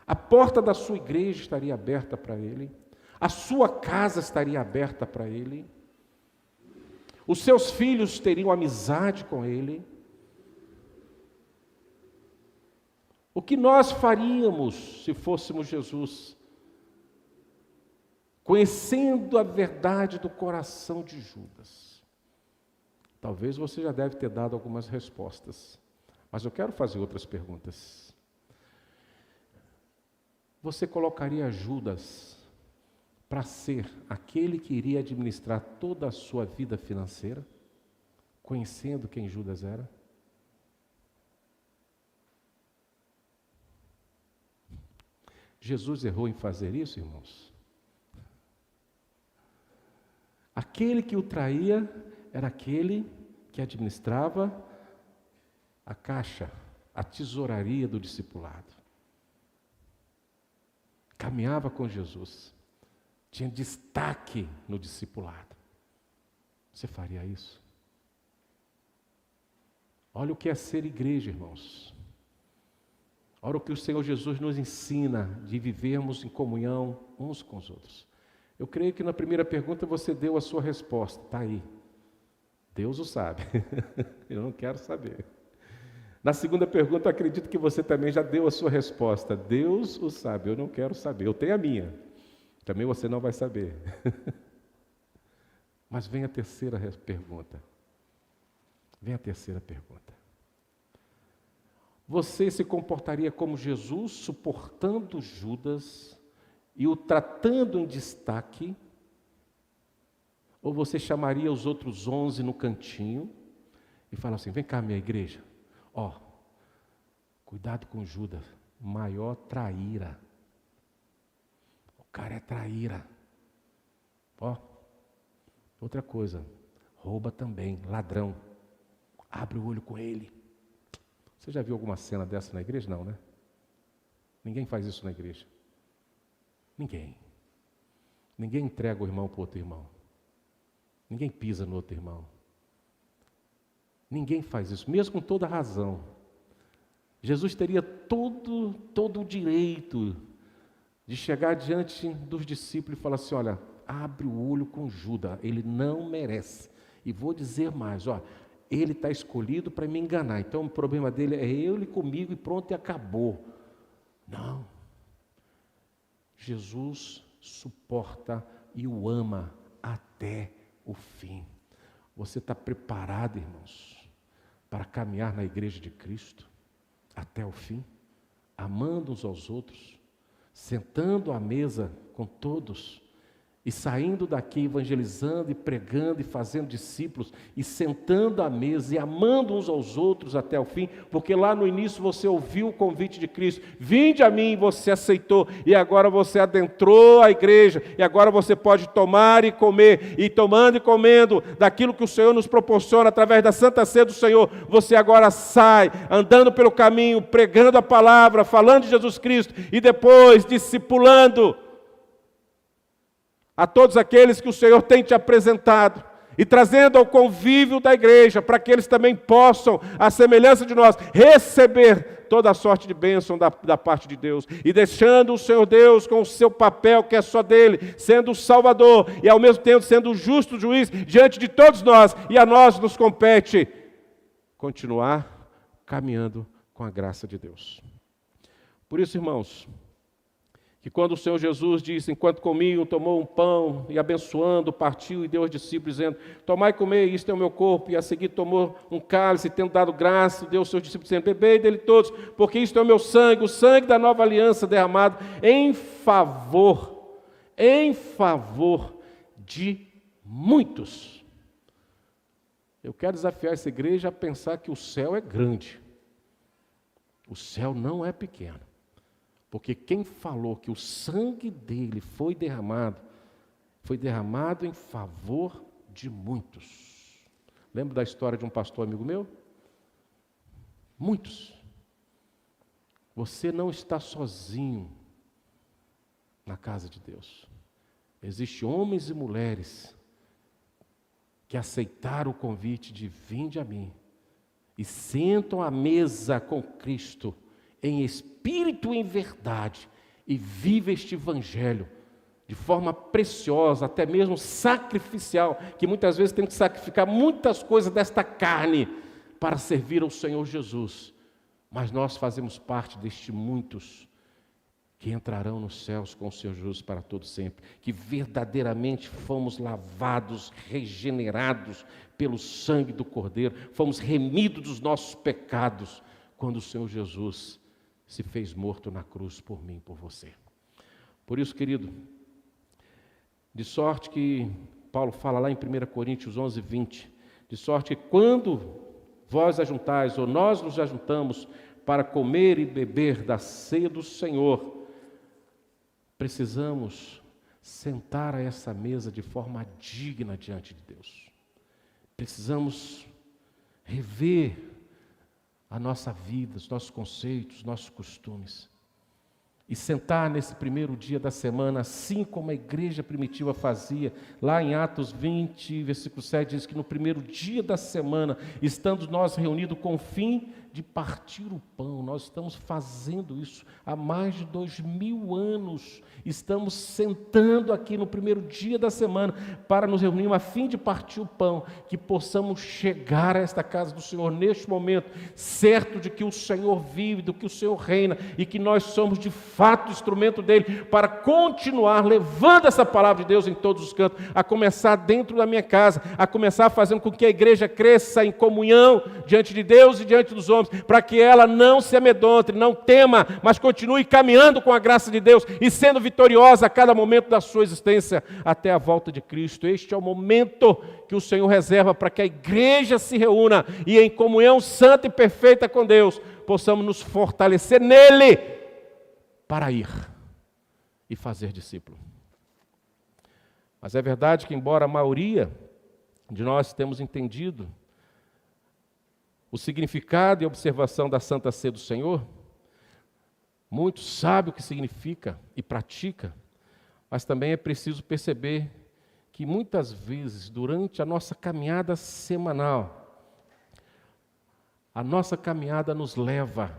A porta da sua igreja estaria aberta para ele? A sua casa estaria aberta para ele? Os seus filhos teriam amizade com ele? O que nós faríamos se fôssemos Jesus? Conhecendo a verdade do coração de Judas. Talvez você já deve ter dado algumas respostas, mas eu quero fazer outras perguntas. Você colocaria Judas para ser aquele que iria administrar toda a sua vida financeira, conhecendo quem Judas era? Jesus errou em fazer isso, irmãos? Aquele que o traía era aquele que administrava a caixa, a tesouraria do discipulado. Caminhava com Jesus. Tinha destaque no discipulado. Você faria isso? Olha o que é ser igreja, irmãos. Olha o que o Senhor Jesus nos ensina de vivermos em comunhão uns com os outros. Eu creio que na primeira pergunta você deu a sua resposta. Está aí. Deus o sabe. Eu não quero saber. Na segunda pergunta, eu acredito que você também já deu a sua resposta. Deus o sabe. Eu não quero saber. Eu tenho a minha. Também você não vai saber. Mas vem a terceira pergunta. Vem a terceira pergunta. Você se comportaria como Jesus, suportando Judas e o tratando em destaque? Ou você chamaria os outros 11 no cantinho e fala assim, vem cá minha igreja, cuidado com Judas, maior traíra. O cara é traíra. Outra coisa, rouba também, ladrão. Abre o olho com ele. Você já viu alguma cena dessa na igreja? Não, né? Ninguém faz isso na igreja. Ninguém. Ninguém entrega o irmão para o outro irmão. Ninguém pisa no outro irmão. Ninguém faz isso, mesmo com toda razão. Jesus teria todo o direito de chegar diante dos discípulos e falar assim, olha, abre o olho com Judas, ele não merece. E vou dizer mais, ele está escolhido para me enganar, então o problema dele é ele comigo e pronto, e acabou. Não. Jesus suporta e o ama até o fim. Você está preparado, irmãos, para caminhar na igreja de Cristo até o fim, amando uns aos outros, sentando à mesa com todos e saindo daqui evangelizando e pregando e fazendo discípulos e sentando à mesa e amando uns aos outros até o fim, porque lá no início você ouviu o convite de Cristo, vinde a mim, você aceitou e agora você adentrou a igreja e agora você pode tomar e comer e tomando e comendo daquilo que o Senhor nos proporciona através da Santa Ceia do Senhor, você agora sai andando pelo caminho, pregando a palavra, falando de Jesus Cristo e depois discipulando a todos aqueles que o Senhor tem te apresentado e trazendo ao convívio da igreja, para que eles também possam, à semelhança de nós, receber toda a sorte de bênção da parte de Deus, e deixando o Senhor Deus com o seu papel, que é só dele, sendo o Salvador, e ao mesmo tempo sendo o justo juiz diante de todos nós, e a nós nos compete continuar caminhando com a graça de Deus. Por isso, irmãos, que quando o Senhor Jesus disse, enquanto comiam, tomou um pão e abençoando, partiu e deu aos discípulos, dizendo, tomai e comei, isto é o meu corpo, e a seguir tomou um cálice, e tendo dado graça, deu aos seus discípulos, dizendo, bebei dele todos, porque isto é o meu sangue, o sangue da nova aliança derramado em favor de muitos. Eu quero desafiar essa igreja a pensar que o céu é grande. O céu não é pequeno. Porque quem falou que o sangue dele foi derramado em favor de muitos. Lembra da história de um pastor amigo meu? Muitos. Você não está sozinho na casa de Deus. Existem homens e mulheres que aceitaram o convite de vinde a mim e sentam à mesa com Cristo em espírito e em verdade e vivem este evangelho de forma preciosa, até mesmo sacrificial, que muitas vezes tem que sacrificar muitas coisas desta carne para servir ao Senhor Jesus. Mas nós fazemos parte destes muitos que entrarão nos céus com o Senhor Jesus para todo sempre, que verdadeiramente fomos lavados, regenerados pelo sangue do Cordeiro, fomos remidos dos nossos pecados, quando o Senhor Jesus se fez morto na cruz por mim e por você. Por isso, querido, de sorte que, Paulo fala lá em 1 Coríntios 11, 20, de sorte que quando vós ajuntais, ou nós nos ajuntamos para comer e beber da ceia do Senhor, precisamos sentar a essa mesa de forma digna diante de Deus. Precisamos rever a nossa vida, os nossos conceitos, os nossos costumes. E sentar nesse primeiro dia da semana, assim como a igreja primitiva fazia, lá em Atos 20, versículo 7, diz que no primeiro dia da semana, estando nós reunidos com o fim de partir o pão, nós estamos fazendo isso há mais de 2000 anos, estamos sentando aqui no primeiro dia da semana para nos reunirmos a fim de partir o pão, que possamos chegar a esta casa do Senhor neste momento, certo de que o Senhor vive, do que o Senhor reina e que nós somos de fato instrumento dele para continuar levando essa palavra de Deus em todos os cantos, a começar dentro da minha casa, a começar fazendo com que a igreja cresça em comunhão diante de Deus e diante dos homens, para que ela não se amedronte, não tema, mas continue caminhando com a graça de Deus e sendo vitoriosa a cada momento da sua existência até a volta de Cristo. Este é o momento que o Senhor reserva para que a igreja se reúna e em comunhão santa e perfeita com Deus, possamos nos fortalecer nele para ir e fazer discípulo. Mas é verdade que, embora a maioria de nós temos entendido o significado e a observação da Santa Ceia do Senhor, muitos sabem o que significa e pratica, mas também é preciso perceber que muitas vezes, durante a nossa caminhada semanal, a nossa caminhada nos leva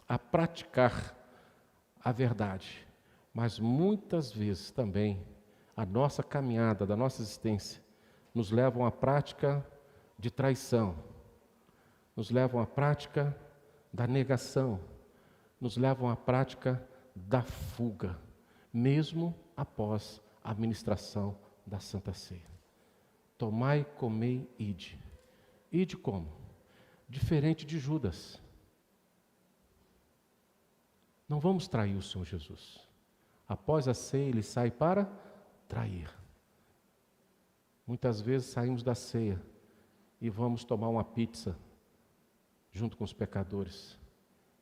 a praticar a verdade, mas muitas vezes também a nossa caminhada, da nossa existência, nos levam à prática de traição, nos levam à prática da negação, nos levam à prática da fuga, mesmo após a administração da Santa Ceia. Tomai, comei, ide. Ide como? Diferente de Judas. Não vamos trair o Senhor Jesus. Após a ceia, ele sai para trair. Muitas vezes saímos da ceia e vamos tomar uma pizza junto com os pecadores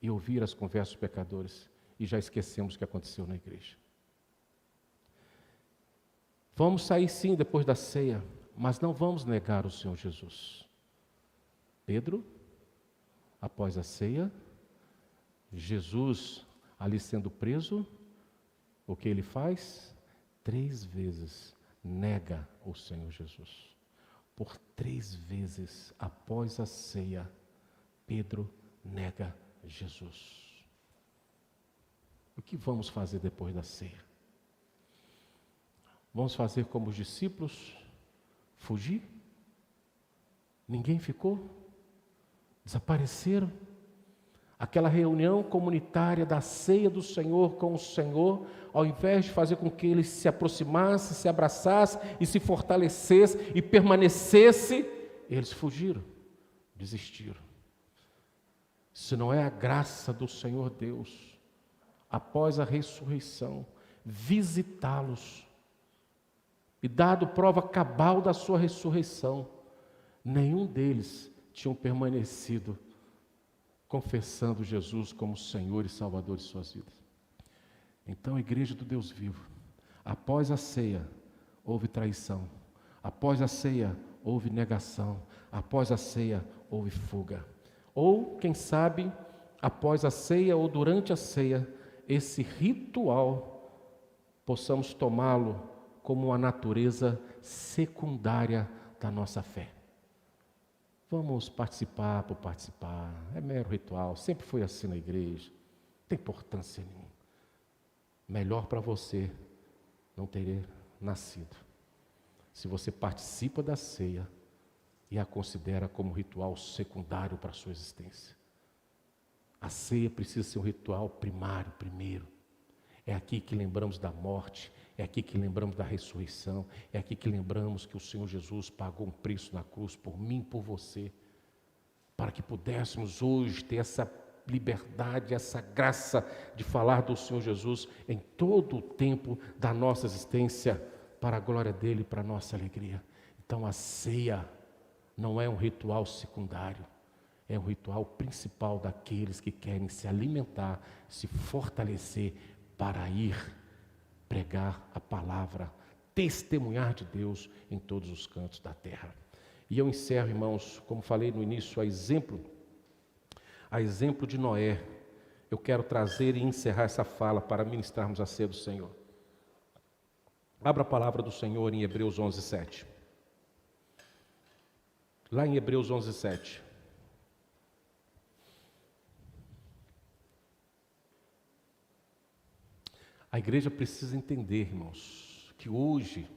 e ouvir as conversas dos pecadores e já esquecemos o que aconteceu na igreja. Vamos sair sim depois da ceia, mas não vamos negar o Senhor Jesus. Pedro, após a ceia, Jesus ali sendo preso, o que ele faz? 3 vezes nega o Senhor Jesus. Por 3 vezes após a ceia, Pedro nega Jesus. O que vamos fazer depois da ceia? Vamos fazer como os discípulos? Fugir? Ninguém ficou? Desapareceram? Aquela reunião comunitária da ceia do Senhor com o Senhor, ao invés de fazer com que eles se aproximassem, se abraçassem e se fortalecessem e permanecessem, eles fugiram, desistiram. Se não é a graça do Senhor Deus, após a ressurreição, visitá-los e dado prova cabal da sua ressurreição, nenhum deles tinham permanecido confessando Jesus como Senhor e Salvador de suas vidas. Então, a igreja do Deus vivo, após a ceia, houve traição. Após a ceia, houve negação. Após a ceia, houve fuga. Ou, quem sabe, após a ceia ou durante a ceia, esse ritual, possamos tomá-lo como uma natureza secundária da nossa fé. Vamos participar por participar, é mero ritual, sempre foi assim na igreja, não tem importância nenhuma. Melhor para você não ter nascido, se você participa da ceia e a considera como ritual secundário para a sua existência. A ceia precisa ser um ritual primário, primeiro. É aqui que lembramos da morte, é aqui que lembramos da ressurreição, é aqui que lembramos que o Senhor Jesus pagou um preço na cruz por mim e por você, para que pudéssemos hoje ter essa liberdade, essa graça de falar do Senhor Jesus em todo o tempo da nossa existência, para a glória dele e para a nossa alegria. Então a ceia não é um ritual secundário, é um ritual principal daqueles que querem se alimentar, se fortalecer para ir pregar a palavra, testemunhar de Deus em todos os cantos da terra. E eu encerro, irmãos, como falei no início, a exemplo de Noé, eu quero trazer e encerrar essa fala para ministrarmos a ceia do Senhor. Abra a palavra do Senhor em Hebreus 11:7. Lá em Hebreus 11:7. A igreja precisa entender, irmãos, que hoje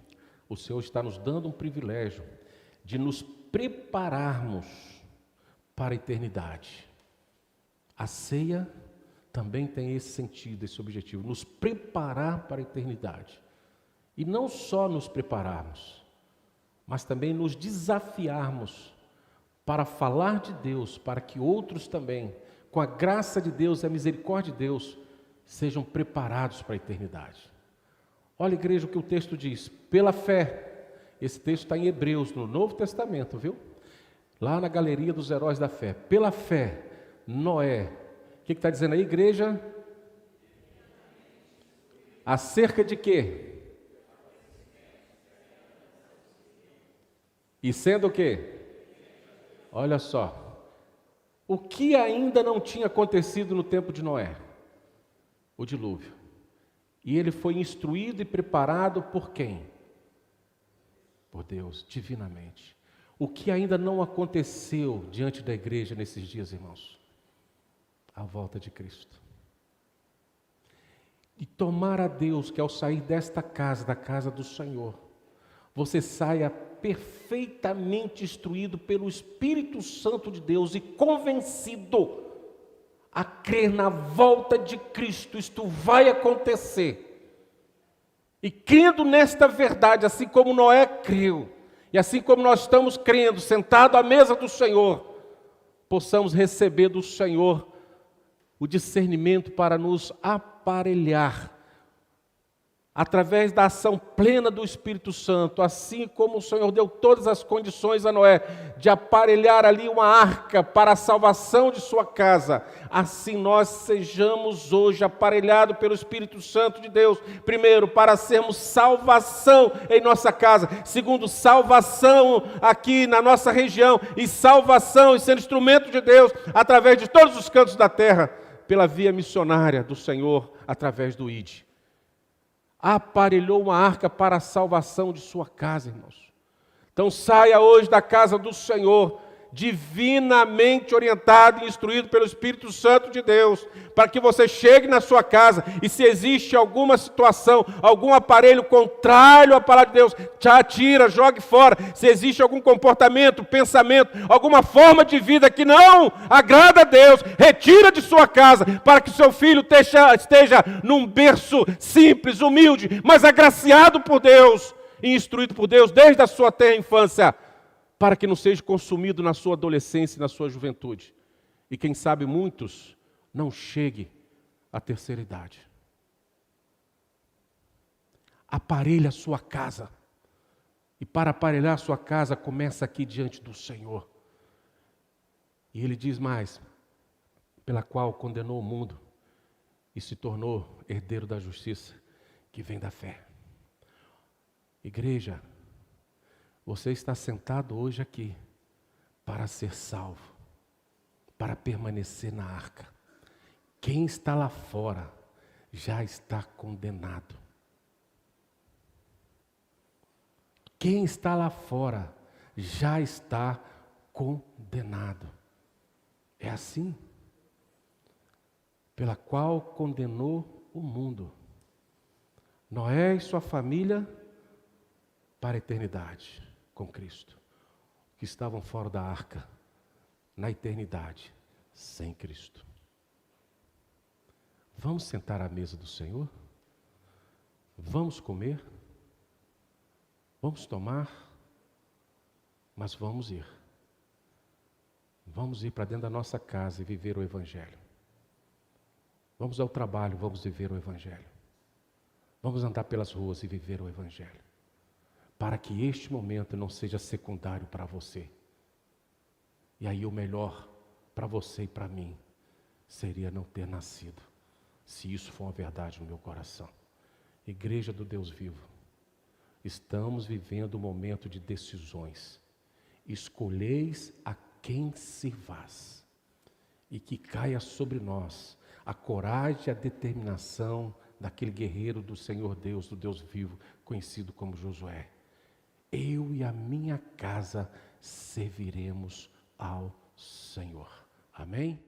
o Senhor está nos dando um privilégio de nos prepararmos para a eternidade. A ceia também tem esse sentido, esse objetivo, nos preparar para a eternidade. E não só nos prepararmos, mas também nos desafiarmos para falar de Deus, para que outros também, com a graça de Deus e a misericórdia de Deus, sejam preparados para a eternidade. Olha, igreja, o que o texto diz, pela fé. Esse texto está em Hebreus, no Novo Testamento, viu? Lá na galeria dos heróis da fé. Pela fé, Noé. O que está dizendo aí, igreja? Acerca de quê? E sendo o quê? Olha só. O que ainda não tinha acontecido no tempo de Noé? O dilúvio. E ele foi instruído e preparado por quem? Por Deus, divinamente. O que ainda não aconteceu diante da igreja nesses dias, irmãos? A volta de Cristo. E tomar a Deus que ao sair desta casa, da casa do Senhor, você saia perfeitamente instruído pelo Espírito Santo de Deus e convencido a crer na volta de Cristo, isto vai acontecer. E crendo nesta verdade, assim como Noé creu, e assim como nós estamos crendo, sentado à mesa do Senhor, possamos receber do Senhor o discernimento para nos aparelhar, através da ação plena do Espírito Santo, assim como o Senhor deu todas as condições a Noé, de aparelhar ali uma arca para a salvação de sua casa, assim nós sejamos hoje aparelhados pelo Espírito Santo de Deus, primeiro, para sermos salvação em nossa casa, segundo, salvação aqui na nossa região, e salvação e sendo instrumento de Deus, através de todos os cantos da terra, pela via missionária do Senhor, através do ID. Aparelhou uma arca para a salvação de sua casa, irmãos. Então saia hoje da casa do Senhor, divinamente orientado e instruído pelo Espírito Santo de Deus, para que você chegue na sua casa e se existe alguma situação, algum aparelho contrário à palavra de Deus, já tira, jogue fora. Se existe algum comportamento, pensamento, alguma forma de vida que não agrada a Deus, retira de sua casa, para que seu filho esteja num berço simples, humilde, mas agraciado por Deus e instruído por Deus desde a sua tenra infância, para que não seja consumido na sua adolescência e na sua juventude. E quem sabe muitos não cheguem à terceira idade. Aparelhe a sua casa. E para aparelhar a sua casa, começa aqui diante do Senhor. E ele diz mais, pela qual condenou o mundo e se tornou herdeiro da justiça, que vem da fé. Igreja, você está sentado hoje aqui para ser salvo, para permanecer na arca. Quem está lá fora já está condenado. Quem está lá fora já está condenado. É assim, pela qual condenou o mundo. Noé e sua família para a eternidade com Cristo. Que estavam fora da arca, na eternidade, sem Cristo. Vamos sentar à mesa do Senhor? Vamos comer? Vamos tomar? Mas vamos ir. Vamos ir para dentro da nossa casa e viver o Evangelho. Vamos ao trabalho, vamos viver o Evangelho. Vamos andar pelas ruas e viver o Evangelho. Para que este momento não seja secundário para você. E aí o melhor para você e para mim seria não ter nascido. Se isso for uma verdade no meu coração. Igreja do Deus vivo, estamos vivendo um momento de decisões. Escolheis a quem servais, e que caia sobre nós a coragem e a determinação daquele guerreiro do Senhor Deus, do Deus vivo, conhecido como Josué. Eu e a minha casa serviremos ao Senhor. Amém?